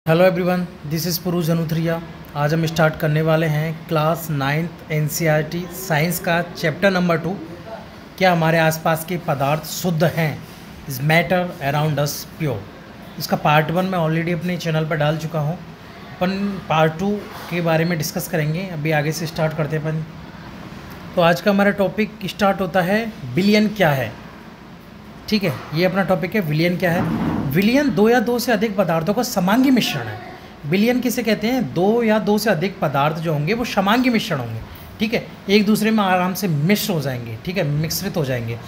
Hello everyone, this is पुरुष अनुथरिया। आज हम स्टार्ट करने वाले हैं क्लास 9th एनसीईआरटी साइंस का चैप्टर नंबर 2। क्या हमारे आसपास के पदार्थ शुद्ध हैं? Is matter around us pure. इसका पार्ट 1 मैं ऑलरेडी अपने चैनल पर डाल चुका हूँ। अपन पार्ट 2 के बारे में डिस्कस करेंगे। अभी आगे से स्टार्ट करते हैं अपन। तो आज का हमारा टॉपिक स्टार्ट होता है विलयन क्या है। ठीक है, ये अपना टॉपिक है विलयन क्या है। विलयन दो या दो से अधिक पदार्थों का समांगी मिश्रण है। विलयन किसे कहते हैं? दो या दो से अधिक पदार्थ जो होंगे वो समांगी मिश्रण होंगे। ठीक है, एक दूसरे में आराम से मिश्र हो जाएंगे। ठीक है, मिश्रित हो जाएंगे।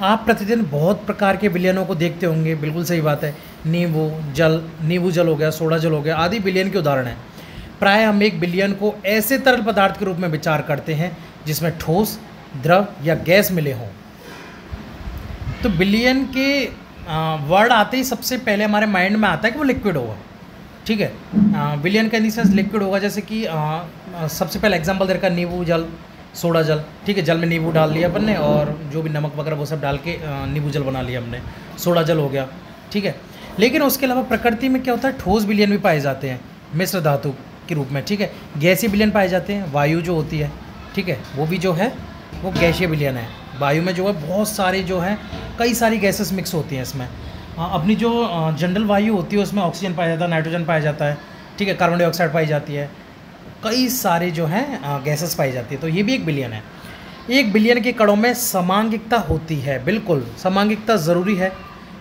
आप प्रतिदिन बहुत प्रकार के विलयनों को देखते होंगे। बिल्कुल सही बात है। नींबू जल हो गया, सोडा जल हो गया, आदि विलयन के उदाहरण हैं। प्राय हम एक विलयन को ऐसे तरल पदार्थ के रूप में विचार करते हैं जिसमें ठोस, द्रव या गैस मिले हों। तो विलयन के वर्ड आते ही सबसे पहले हमारे माइंड में आता है कि वो लिक्विड होगा। ठीक है, विलयन का इन सेंस लिक्विड होगा। जैसे कि सबसे पहले एग्जांपल दे रखा है नींबू जल, सोडा जल। ठीक है, जल में नींबू डाल लिया अपन ने और जो भी नमक वगैरह वो सब डाल के नींबू जल बना लिया हमने, सोडा जल हो गया। ठीक है, लेकिन उसके अलावा प्रकृति में क्या होता है, ठोस विलयन भी पाए जाते हैं मिश्र धातु के रूप में। ठीक है, गैसीय विलयन पाए जाते हैं। वायु जो होती है, ठीक है, वो भी जो है वो गैसीय विलयन है। वायु में जो है बहुत सारे जो है कई सारी गैसेस मिक्स होती हैं इसमें। अपनी जो जनरल वायु होती है उसमें ऑक्सीजन पाया जाता है, नाइट्रोजन पाया जाता है। ठीक है, कार्बन डाइऑक्साइड पाई जाती है, कई सारे जो हैं गैसेस पाई जाती है। तो ये भी एक विलयन है। एक विलयन के कणों में समांगिकता होती है। बिल्कुल समांगिकता ज़रूरी है।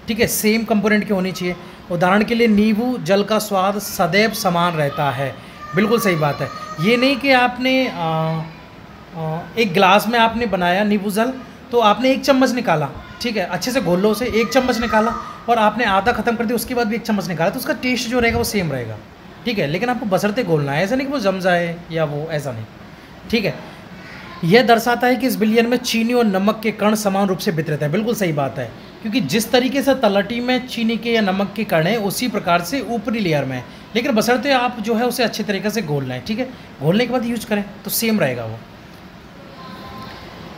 ठीक है, सेम कंपोनेंट की होनी चाहिए। उदाहरण के लिए नींबू जल का स्वाद सदैव समान रहता है। बिल्कुल सही बात है। ये नहीं कि आपने एक गिलास में आपने बनाया नींबू जल, तो आपने एक चम्मच निकाला, ठीक है, अच्छे से घोल लो उसे, एक चम्मच निकाला और आपने आधा खत्म कर दिया, उसके बाद भी एक चम्मच निकाला, तो उसका टेस्ट जो रहेगा वो सेम रहेगा। ठीक है, लेकिन आपको बशर्ते घोलना है, ऐसा नहीं कि वो जम जाए या वो, ऐसा नहीं। ठीक है, यह दर्शाता है कि इस विलयन में चीनी और नमक के कण समान रूप से वितरित हैं। बिल्कुल सही बात है, क्योंकि जिस तरीके से तलहटी में चीनी के या नमक के कण हैं उसी प्रकार से ऊपरी लेयर में है, लेकिन बशर्ते आप जो है उसे अच्छे तरीके से घोलना है। ठीक है, घोलने के बाद यूज करें तो सेम रहेगा वो।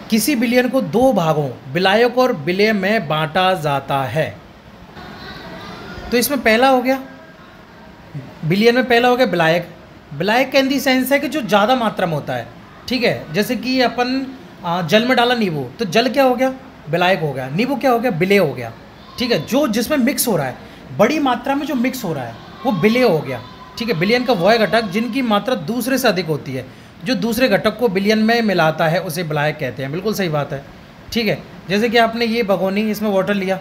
किसी विलयन को दो भागों विलायक और विलेय में बांटा जाता है। तो इसमें पहला हो गया विलयन में, पहला हो गया विलायक। विलायक का इन दी सेंस है कि जो ज़्यादा मात्रा में होता है। ठीक है, जैसे कि अपन जल में डाला नींबू, तो जल क्या हो गया, विलायक हो गया। नींबू क्या हो गया, विलेय हो गया। ठीक है, जो जिसमें मिक्स हो रहा है, बड़ी मात्रा में जो मिक्स हो रहा है वो विलेय हो गया। ठीक है, विलयन का वह घटक जिनकी मात्रा दूसरे से अधिक होती है, जो दूसरे घटक को विलयन में मिलाता है उसे विलायक कहते हैं। बिल्कुल सही बात है। ठीक है, जैसे कि आपने ये भगोनी, इसमें वाटर लिया,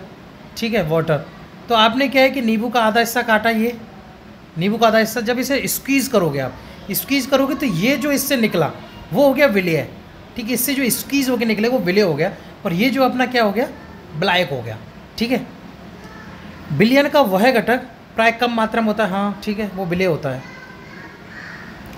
ठीक है, वाटर, तो आपने क्या है कि नींबू का आधा हिस्सा काटा, ये नींबू का आधा हिस्सा, जब इसे स्क्वीज़ करोगे, आप स्क्वीज़ करोगे तो ये जो इससे निकला वो हो गया विलेय। ठीक है, इससे जो स्क्वीज़ होकर निकले वो विलेय हो गया, और ये जो अपना क्या हो गया, विलायक हो गया। ठीक है, विलयन का वह घटक प्राय कम मात्रा में होता है, हाँ ठीक है, वो विलेय होता है।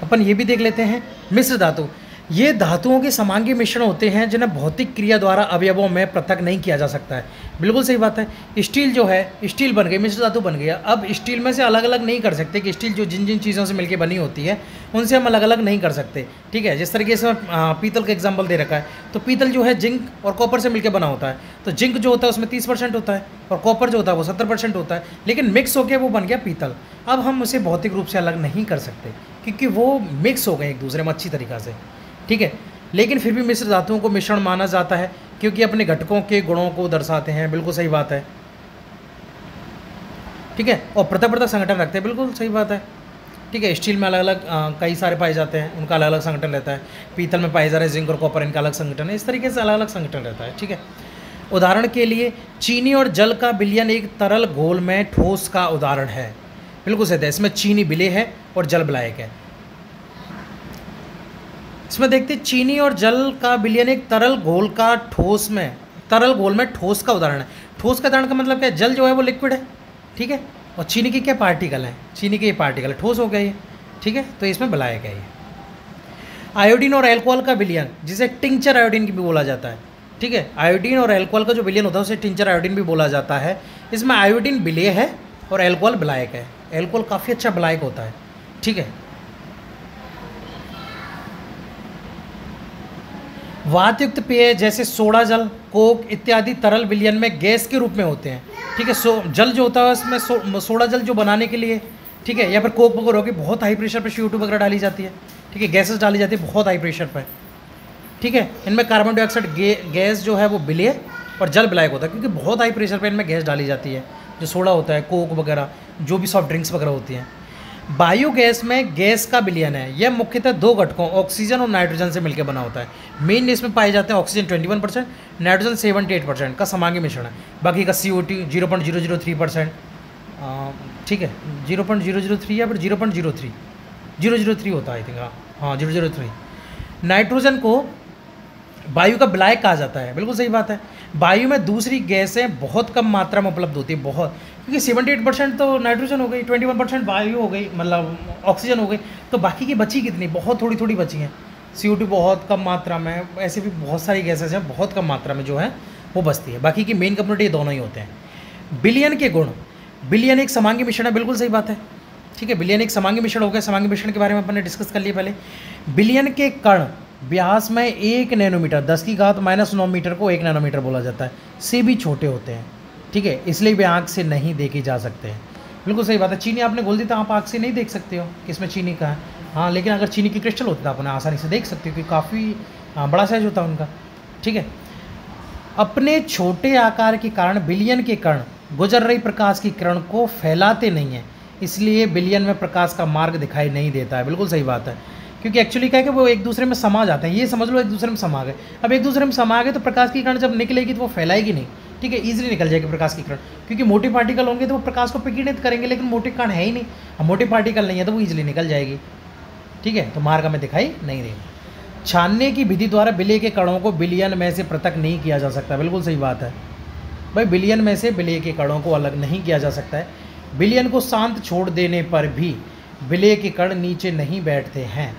अपन ये भी देख लेते हैं मिश्र धातु। ये धातुओं के समांगी मिश्रण होते हैं जिन्हें भौतिक क्रिया द्वारा अवयवों में पृथक नहीं किया जा सकता है। बिल्कुल सही बात है। स्टील जो है, स्टील बन गई, मिश्र धातु बन गया। अब स्टील में से अलग अलग नहीं कर सकते कि स्टील जो जिन जिन चीज़ों से मिलकर बनी होती है उनसे हम अलग अलग नहीं कर सकते। ठीक है, जिस तरीके से पीतल का एग्जाम्पल दे रखा है, तो पीतल जो है जिंक और कॉपर से मिलकर बना होता है। तो जिंक जो होता है उसमें 30% होता है और कॉपर जो होता है वो 70% होता है, लेकिन मिक्स होकर वो बन गया पीतल। अब हम उसे भौतिक रूप से अलग नहीं कर सकते क्योंकि वो मिक्स हो गए एक दूसरे में अच्छी तरीक़ा से। ठीक है, लेकिन फिर भी मिश्र धातुओं को मिश्रण माना जाता है क्योंकि अपने घटकों के गुणों को दर्शाते हैं। बिल्कुल सही बात है। ठीक है, और पृथक पृथक संगठन रखते हैं। बिल्कुल सही बात है। ठीक है, स्टील में अलग अलग कई सारे पाए जाते हैं, उनका अलग अलग संगठन रहता है। पीतल में पाए जा रहे जिंक और कॉपर, इनका अलग संगठन है। इस तरीके से अलग अलग संगठन रहता है। ठीक है, उदाहरण के लिए चीनी और जल का विलयन एक तरल घोल में ठोस का उदाहरण है। बिल्कुल सही है। इसमें चीनी विलेय है और जल विलायक है। इसमें देखते हैं चीनी और जल का विलयन एक तरल घोल में ठोस का उदाहरण है। ठोस का उदाहरण का मतलब क्या है, जल जो है वो लिक्विड है। ठीक है, और चीनी के क्या पार्टिकल हैं, चीनी के ये पार्टिकल है, ठोस हो गया ये। ठीक है, तो इसमें विलायक है ये। आयोडीन और एल्कोहल का विलयन, जिसे टिंचर आयोडीन भी बोला जाता है। ठीक है, आयोडीन और एल्कोहल का जो विलयन होता है उसे टिंचर आयोडीन भी बोला जाता है। इसमें आयोडीन विलेय है और एल्कोहल विलायक है। एल्कोहल काफ़ी अच्छा विलायक होता है। ठीक है, वातयुक्त पेय जैसे सोडा जल, कोक इत्यादि तरल विलयन में गैस के रूप में होते हैं। ठीक है, जल जो होता है उसमें सोडा जल जो बनाने के लिए ठीक है, या फिर कोक वगैरह होगी, बहुत हाई प्रेशर पर CO2 वगैरह डाली जाती है। ठीक है, गैसेस डाली जाती है बहुत हाई प्रेशर पर। ठीक है, इनमें कार्बन डाइऑक्साइड गैस जो है वो विलय और जल विलायक होता है, क्योंकि बहुत हाई प्रेशर पर इनमें गैस डाली जाती है। जो सोडा होता है, कोक वगैरह, जो भी सॉफ्ट ड्रिंक्स वगैरह होती हैं। बायोगैस में गैस का विलयन है, यह मुख्यतः दो घटकों ऑक्सीजन और नाइट्रोजन से मिलकर बना होता है। मेन इसमें पाए जाते हैं ऑक्सीजन 21%, नाइट्रोजन 78% का समांगी मिश्रण है। बाकी का CO2 0.003%, ठीक है 0.003 या फिर 0.003 होता है आई थिंक, हाँ 0.03। नाइट्रोजन को वायु का विलायक कहा जाता है, बिल्कुल सही बात है। वायु में दूसरी गैसें बहुत कम मात्रा में उपलब्ध होती है, बहुत, क्योंकि 78% तो नाइट्रोजन हो गई, 21% वायु हो गई, मतलब ऑक्सीजन हो गई, तो बाकी की बची कितनी, बहुत थोड़ी थोड़ी बची हैं। CO2 बहुत कम मात्रा में, ऐसे भी बहुत सारी गैसेज हैं बहुत कम मात्रा में जो है वो बचती है। बाकी की मेन कंपोनेंट ये दोनों ही होते हैं। विलयन के गुण, विलयन एक समांगी मिश्रण है, बिल्कुल सही बात है। ठीक है, विलयन एक समांगी मिश्रण हो गया। समांगी मिश्रण के बारे में अपन ने डिस्कस कर लिया पहले। विलयन के कण व्यास में 1 नैनोमीटर 10⁻⁹ मीटर को 1 नैनोमीटर बोला जाता है, से भी छोटे होते हैं। ठीक है, इसलिए वे आँख से नहीं देखे जा सकते हैं, बिल्कुल सही बात है। चीनी आपने घोल दी तो आप आँख से नहीं देख सकते हो कि इसमें चीनी का है, हाँ, लेकिन अगर चीनी की क्रिस्टल होती तो आप उन्हें आसानी से देख सकते हो, क्योंकि काफ़ी बड़ा साइज होता है उनका। ठीक है, अपने छोटे आकार के कारण विलयन के कण गुजर रही प्रकाश की किरण को फैलाते नहीं हैं, इसलिए विलयन में प्रकाश का मार्ग दिखाई नहीं देता है, बिल्कुल सही बात है। क्योंकि एक्चुअली क्या है कि वो एक दूसरे में समा जाते हैं, ये समझ लो एक दूसरे में समा गए। अब एक दूसरे में समा गए तो प्रकाश की किरण जब निकलेगी तो वो फैलाएगी नहीं। ठीक है, ईजिली निकल जाएगी प्रकाश की किरण, क्योंकि मोटे पार्टिकल होंगे तो वो प्रकाश को विकिरणित करेंगे, लेकिन मोटे कण है ही नहीं, अब मोटे पार्टिकल नहीं है तो वो ईजिली निकल जाएगी। ठीक है, तो मार्ग हमें दिखाई नहीं देगा। छानने की विधि द्वारा विलय के कणों को विलयन में से पृथक नहीं किया जा सकता, बिल्कुल सही बात है भाई, विलयन में से विलय के कणों को अलग नहीं किया जा सकता है। विलयन को शांत छोड़ देने पर भी विलय के कण नीचे नहीं बैठते हैं।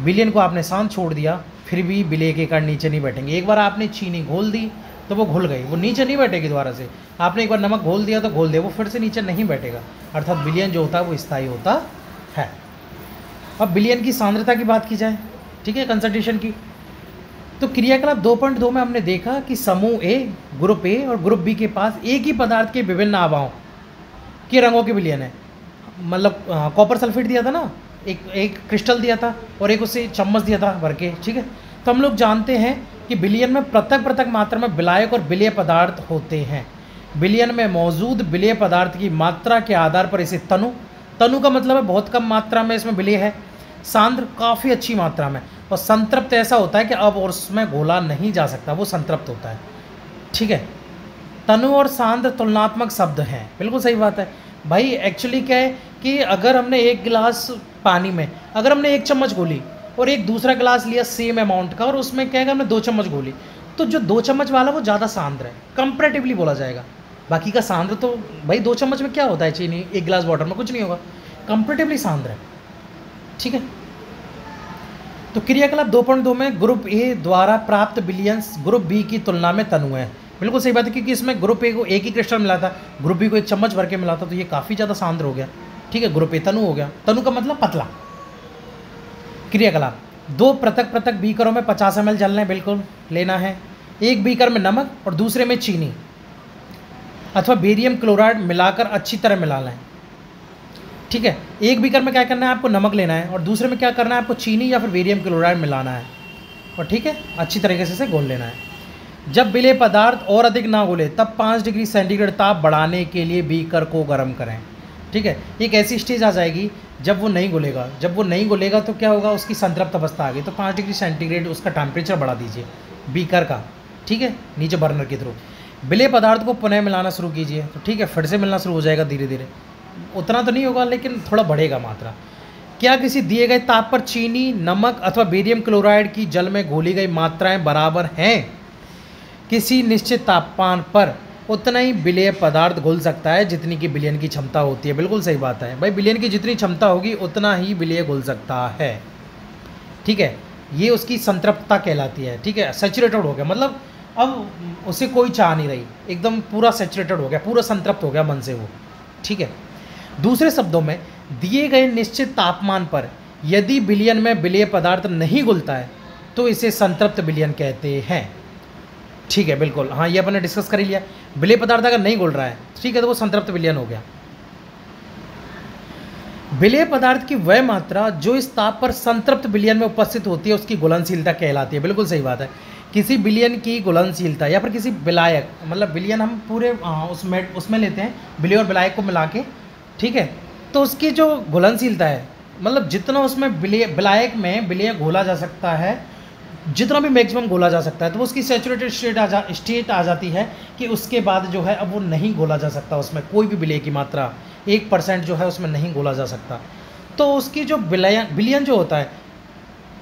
विलयन को आपने शांत छोड़ दिया फिर भी विलय के कण नीचे नहीं बैठेंगे। एक बार आपने चीनी घोल दी तो वो घुल गई, वो नीचे नहीं बैठेगी दोबारा से। आपने एक बार नमक घोल दिया तो घोल दे, वो फिर से नीचे नहीं बैठेगा, अर्थात विलयन जो होता है वो स्थायी होता है। अब विलयन की सांद्रता की बात की जाए, ठीक है, कंसंट्रेशन की, तो क्रियाकलाप 2.2 में हमने देखा कि समूह ए, ग्रुप ए और ग्रुप बी के पास एक ही पदार्थ के विभिन्न आभाओं के रंगों के विलयन है। मतलब कॉपर सल्फेट दिया था ना, एक क्रिस्टल दिया था और एक उसे चम्मच दिया था भर के। ठीक है, तो हम लोग जानते हैं कि विलयन में पृथक पृथक मात्रा में विलायक और विलय पदार्थ होते हैं। विलयन में मौजूद विलय पदार्थ की मात्रा के आधार पर इसे तनु का मतलब है बहुत कम मात्रा में इसमें विलय है, सांद्र काफ़ी अच्छी मात्रा में, और संतृप्त ऐसा होता है कि अब और उसमें घोला नहीं जा सकता, वो संतृप्त होता है। ठीक है, तनु और सांद्र तुलनात्मक शब्द हैं, बिल्कुल सही बात है भाई। एक्चुअली क्या है कि अगर हमने एक गिलास पानी में अगर हमने 1 चम्मच घोली और एक दूसरा गिलास लिया सेम अमाउंट का और उसमें क्या है हमने 2 चम्मच घोली, तो जो 2 चम्मच वाला वो ज़्यादा सांद्र है, कंपैरेटिवली बोला जाएगा। बाकी का सांद्र तो भाई 2 चम्मच में क्या होता है, चीनी 1 गिलास वाटर में कुछ नहीं होगा, कंपैरेटिवली सांद्र है। ठीक है, तो क्रियाकलाप 2.2 में ग्रुप ए द्वारा प्राप्त विलयन ग्रुप बी की तुलना में तनु है, बिल्कुल सही बात है, क्योंकि इसमें ग्रुप ए को एक ही क्रिस्टल मिला था, ग्रुप बी को 1 चम्मच भर के मिला था, तो ये काफ़ी ज़्यादा सांद्र हो गया। ठीक है, ग्रुप ए तनु हो गया, तनु का मतलब पतला। क्रियाकलाप 2 पृथक पृथक बीकरों में 50 ml जल लें, बिल्कुल लेना है। एक बीकर में नमक और दूसरे में चीनी अथवा बेरियम क्लोराइड मिलाकर अच्छी तरह मिला लें। ठीक है, एक बीकर में क्या करना है, आपको नमक लेना है और दूसरे में क्या करना है, आपको चीनी या फिर बेरियम क्लोराइड मिलाना है, और ठीक है अच्छी तरीके से घोल लेना है। जब विलय पदार्थ और अधिक ना घुले तब 5 डिग्री सेंटीग्रेड ताप बढ़ाने के लिए बीकर को गर्म करें। ठीक है, एक ऐसी स्टेज आ जाएगी जब वो नहीं घुलेगा, जब वो नहीं घुलेगा तो क्या होगा, उसकी संतृप्त अवस्था आ गई, तो 5 डिग्री सेंटीग्रेड उसका टेम्परेचर बढ़ा दीजिए बीकर का। ठीक है, नीचे बर्नर के थ्रू विलय पदार्थ को पुनः मिलाना शुरू कीजिए, तो ठीक है फिर से मिलना शुरू हो जाएगा धीरे धीरे, उतना तो नहीं होगा लेकिन थोड़ा बढ़ेगा मात्रा। क्या किसी दिए गए ताप पर चीनी, नमक अथवा बेरियम क्लोराइड की जल में घोली गई मात्राएं बराबर हैं? किसी निश्चित तापमान पर उतना ही विलय पदार्थ घुल सकता है जितनी की विलयन की क्षमता होती है, बिल्कुल सही बात है भाई, विलयन की जितनी क्षमता होगी उतना ही विलय घुल सकता है। ठीक है, ये उसकी संतृप्तता कहलाती है। ठीक है, सैचुरेटेड हो गया, मतलब अब उसे कोई चाह नहीं रही, एकदम पूरा सैचुरेटेड हो गया, पूरा संतृप्त हो गया मन से वो। ठीक है, दूसरे शब्दों में दिए गए निश्चित तापमान पर यदि विलयन में विलय पदार्थ नहीं घुलता है तो इसे संतृप्त विलयन कहते हैं। ठीक है, बिल्कुल, हाँ ये अपन ने डिस्कस कर ही लिया, विलय पदार्थ अगर नहीं घुल रहा है ठीक है तो वो संतृप्त विलयन हो गया। विलेय पदार्थ की वह मात्रा जो इस ताप पर संतृप्त विलयन में उपस्थित होती है उसकी घुलनशीलता कहलाती है। बिल्कुल सही बात है। किसी विलयन की घुलनशीलता या फिर किसी विलायक, मतलब विलयन हम पूरे उसमें लेते हैं, विलेय और विलायक को मिला के, ठीक है। तो उसकी जो घुलनशीलता है, मतलब जितना उसमें विलायक में विलेय घोला जा सकता है, जितना भी मैक्सिमम घोला जा सकता है, तो वो उसकी सैचुरेटेड स्टेट आ जाती है कि उसके बाद जो है अब वो नहीं घोला जा सकता, उसमें कोई भी विलेय की मात्रा 1% जो है उसमें नहीं घोला जा सकता। तो उसकी जो विलयन जो होता है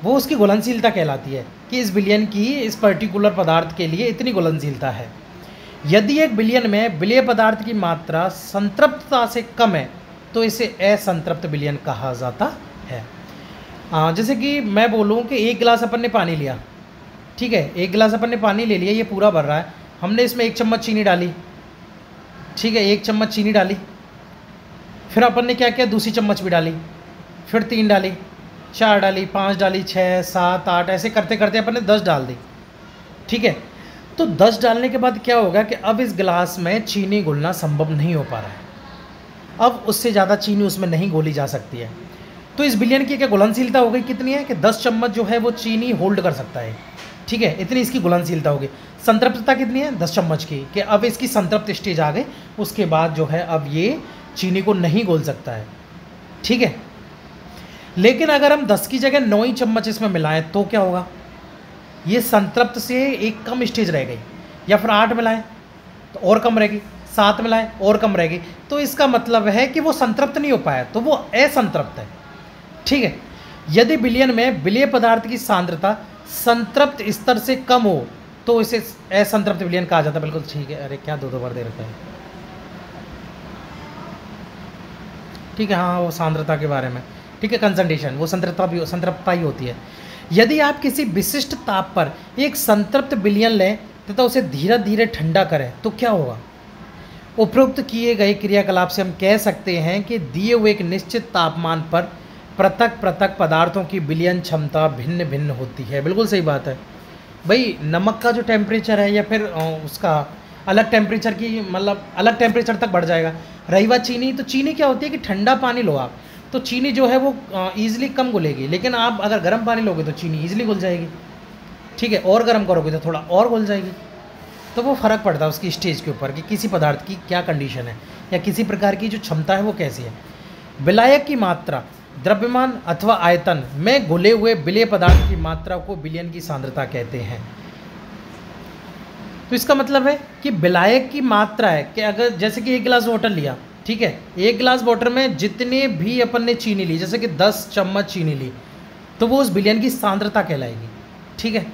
वो उसकी घुलनशीलता कहलाती है कि इस विलयन की इस पर्टिकुलर पदार्थ के लिए इतनी घुलनशीलता है। यदि एक विलयन में विलेय पदार्थ की मात्रा संतृप्तता से कम है तो इसे असंतृप्त विलयन कहा जाता है। जैसे कि मैं बोलूँ कि एक गिलास अपन ने पानी लिया, ठीक है, एक गिलास अपन ने पानी ले लिया, ये पूरा भर रहा है, हमने इसमें 1 चम्मच चीनी डाली, ठीक है, 1 चम्मच चीनी डाली, फिर अपन ने क्या किया, दूसरी चम्मच भी डाली, फिर 3 डाली, 4 डाली, 5 डाली, 6, 7, 8, ऐसे करते करते अपन ने 10 डाल दी, ठीक है। तो 10 डालने के बाद क्या होगा कि अब इस गिलास में चीनी घुलना संभव नहीं हो पा रहा है, अब उससे ज़्यादा चीनी उसमें नहीं घोली जा सकती है। तो इस विलयन की क्या घुलनशीलता हो गई, कितनी है कि 10 चम्मच जो है वो चीनी होल्ड कर सकता है, ठीक है, इतनी इसकी घुलनशीलता होगी। संतृप्तता कितनी है, 10 चम्मच की, कि अब इसकी संतृप्त स्टेज आ गई, उसके बाद जो है अब ये चीनी को नहीं घोल सकता है, ठीक है। लेकिन अगर हम 10 की जगह 9 ही चम्मच इसमें मिलाएं तो क्या होगा, ये संतृप्त से एक कम स्टेज रह गई, या फिर 8 मिलाएं तो और कम रहेगी, 7 मिलाएं और कम रहेगी। तो इसका मतलब है कि वो संतृप्त नहीं हो पाया, तो वो असंतृप्त है, ठीक है। यदि विलयन में विलेय पदार्थ की सांद्रता संतृप्त स्तर से कम हो तो इसे असंतृप्त विलयन कहा जाता है। बिल्कुल ठीक है। अरे क्या 2 बार दे रखा है, ठीक है, हाँ वो सांद्रता के बारे में, ठीक है, कंसंट्रेशन, वो संतृप्तता ही होती है। यदि आप किसी विशिष्ट ताप पर एक संतृप्त विलयन लें तथा उसे धीरे धीरे ठंडा करें तो क्या होगा। उपरोक्त किए गए क्रियाकलाप से हम कह सकते हैं कि दिए हुए एक निश्चित तापमान पर पृथक पृथक पदार्थों की विलयन क्षमता भिन्न भिन्न होती है। बिल्कुल सही बात है भाई। नमक का जो टेम्परेचर है या फिर उसका अलग टेम्परेचर की, मतलब अलग टेम्परेचर तक बढ़ जाएगा। रही बात चीनी, तो चीनी क्या होती है कि ठंडा पानी लो आप तो चीनी जो है वो ईजिली कम घुलेगी, लेकिन आप अगर गर्म पानी लोगे तो चीनी ईजिली घुल जाएगी, ठीक है, और गर्म करोगे तो थोड़ा और घुल जाएगी। तो वो फ़र्क पड़ता है उसकी स्टेज के ऊपर कि किसी पदार्थ की क्या कंडीशन है या किसी प्रकार की जो क्षमता है वो कैसी है। विलायक की मात्रा द्रव्यमान अथवा आयतन में घुले हुए विलेय पदार्थ की मात्रा को विलयन की सांद्रता कहते हैं। तो इसका मतलब है कि विलायक की मात्रा है कि अगर जैसे कि 1 गिलास वाटर लिया, ठीक है, 1 गिलास वाटर में जितने भी अपन ने चीनी ली, जैसे कि 10 चम्मच चीनी ली, तो वो उस विलयन की सांद्रता कहलाएगी, ठीक है।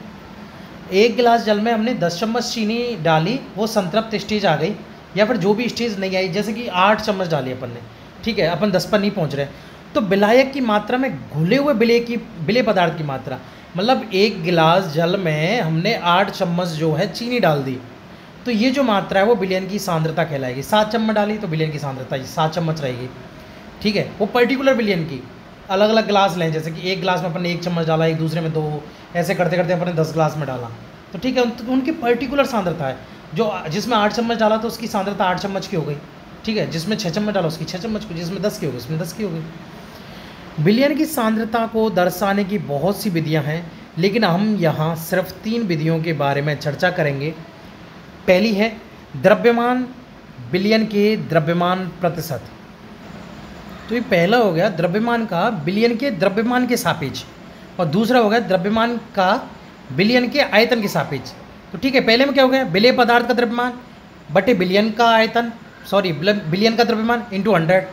1 गिलास जल में हमने 10 चम्मच चीनी डाली, वो संतृप्त स्टेज आ गई, या फिर जो भी स्टेज नहीं आई, जैसे कि 8 चम्मच डाली अपन ने, ठीक है, अपन 10 पर नहीं पहुंच रहे, तो विलायक की मात्रा में घुले हुए विलेय पदार्थ की मात्रा, मतलब 1 गिलास जल में हमने 8 चम्मच जो है चीनी डाल दी, तो ये जो मात्रा है वो विलयन की सांद्रता कहलाएगी। 7 चम्मच डाली तो विलयन की सांद्रता 7 चम्मच रहेगी, ठीक है। वो पर्टिकुलर विलयन की अलग अलग गिलास लें, जैसे कि 1 गिलास में अपन ने 1 चम्मच डाला, एक दूसरे में 2, ऐसे करते करते अपन ने 10 गिलास में डाला, तो ठीक है, उनकी पर्टिकुलर सांद्रता है। जो जिसमें 8 चम्मच डाला तो उसकी सांद्रता 8 चम्मच की हो गई, ठीक है। जिसमें 6 चम्मच डाला उसकी 6 चम्मच की, जिसमें 10 की हो गई उसमें 10 की हो गई। विलयन की सांद्रता को दर्शाने की बहुत सी विधियां हैं, लेकिन हम यहाँ सिर्फ 3 विधियों के बारे में चर्चा करेंगे। पहली है द्रव्यमान विलयन के द्रव्यमान प्रतिशत। तो ये पहला हो गया द्रव्यमान का विलयन के द्रव्यमान के सापेक्ष, और दूसरा हो गया द्रव्यमान का विलयन के आयतन के सापेक्ष। तो ठीक है, पहले में क्या हो गया, विलेय पदार्थ का द्रव्यमान बटे विलयन का आयतन, सॉरी विलयन का द्रव्यमान इंटू 100,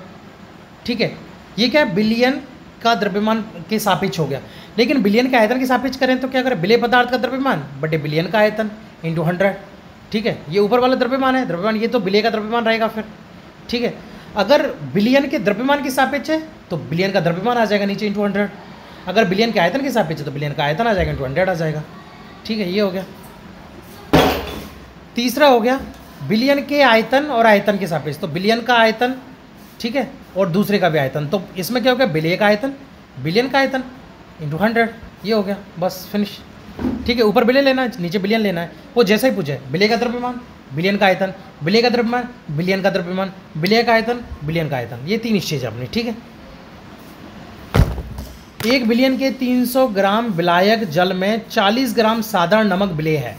ठीक है। ये क्या है, विलयन का द्रव्यमान के सापेक्ष हो गया। लेकिन विलयन के आयतन के सापेक्ष करें तो क्या करें, विलेय पदार्थ का द्रव्यमान बटे विलयन का आयतन इंटू 100, ठीक है। ये ऊपर वाला द्रव्यमान है, द्रव्यमान ये तो विलेय का द्रव्यमान रहेगा फिर, ठीक है। अगर विलयन के द्रव्यमान के सापेक्ष है तो विलयन का द्रव्यमान आ जाएगा नीचे इंटू 100, अगर विलयन के आयतन के सापेक्ष है तो विलयन का आयतन आ जाएगा इंटू 100 आ जाएगा, ठीक है। ये हो गया। तीसरा हो गया विलयन के आयतन और आयतन के सापेक्ष, तो विलयन का आयतन, ठीक है, और दूसरे का भी आयतन, तो इसमें क्या हो गया, विलेय का आयतन विलयन का आयतन इंटू 100, ये हो गया, बस फिनिश, ठीक है। ऊपर विलय लेना है, नीचे विलयन लेना है, वो जैसा ही पूछे, विलेय का द्रव्यमान विलयन का आयतन, विलेय का द्रव्यमान विलयन का द्रव्यमान, विलेय का आयतन विलयन का आयतन, ये 3 स्टेज अपनी, ठीक है। 1 बिलियन के 300 ग्राम विलायक जल में 40 ग्राम साधारण नमक विलेय है।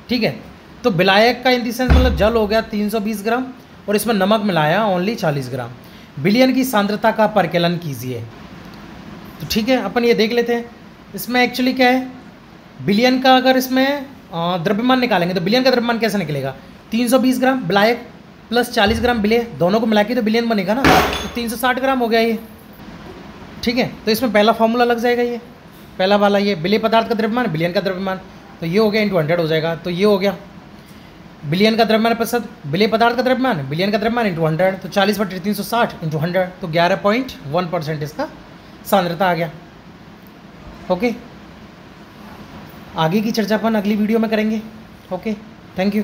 ठीक है, तो विलायक का इन द सेंस मतलब जल हो गया 320 ग्राम और इसमें नमक मिलाया ओनली 40 ग्राम। विलयन की सांद्रता का परिकलन कीजिए। तो ठीक है, अपन ये देख लेते हैं। इसमें एक्चुअली क्या है, विलयन का अगर इसमें द्रव्यमान निकालेंगे तो विलयन का द्रव्यमान कैसे निकलेगा, 320 ग्राम विलायक प्लस 40 ग्राम विलेय, दोनों को मिला के तो विलयन बनेगा ना, तो 360 ग्राम हो गया ये। ठीक है, तो इसमें पहला फॉर्मूला लग जाएगा, ये पहला वाला, ये विलेय पदार्थ का द्रव्यमान विलयन का द्रव्यमान, तो ये हो गया इंटू 100 हो जाएगा। तो ये हो गया विलयन का द्रव्यमान प्रतिशत, विलेय पदार्थ का द्रव्यमान विलयन का द्रव्यमान इंटू 100, तो 40/360 इंटू 100, तो 11.1% इसका सांद्रता आ गया। ओके, आगे की चर्चा अपन अगली वीडियो में करेंगे। Okay, thank you.